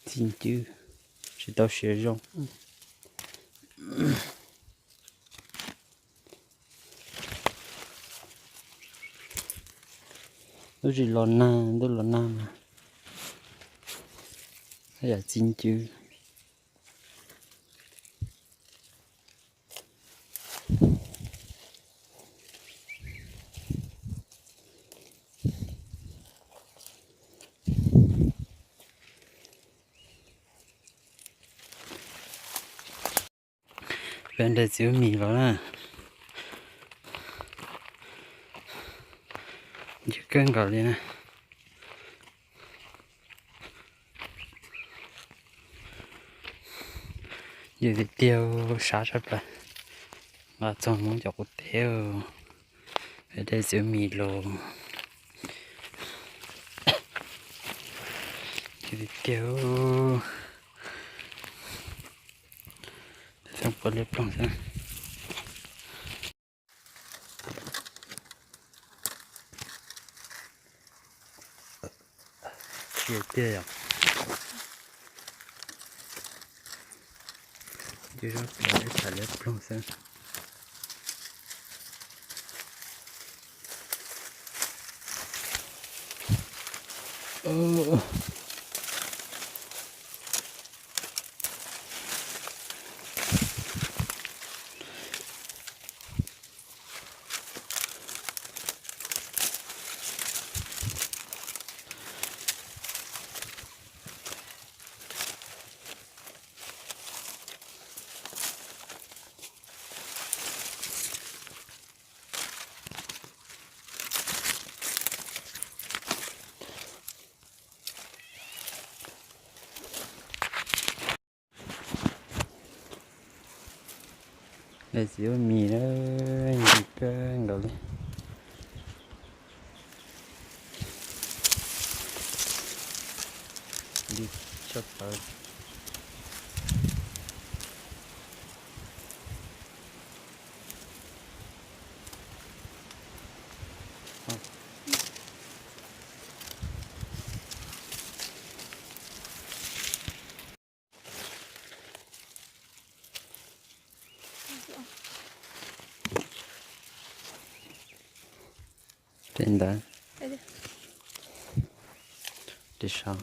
chín chứ chỉ tao sử dụng tôi chỉ lo na tôi lo na mà hay là chín chứ bên đây chữ mì đó là chữ cân gọi đi nè giờ thì tiêu xả sắp lại mà trong muốn chọc tiêu ở đây chữ mì luôn giờ thì tiêu xong có lép lòng xem chia tiêu chứ đó phải xả lép lòng xem để xíu mì đó gì cơ rồi đi chốt tới trên đó đi sao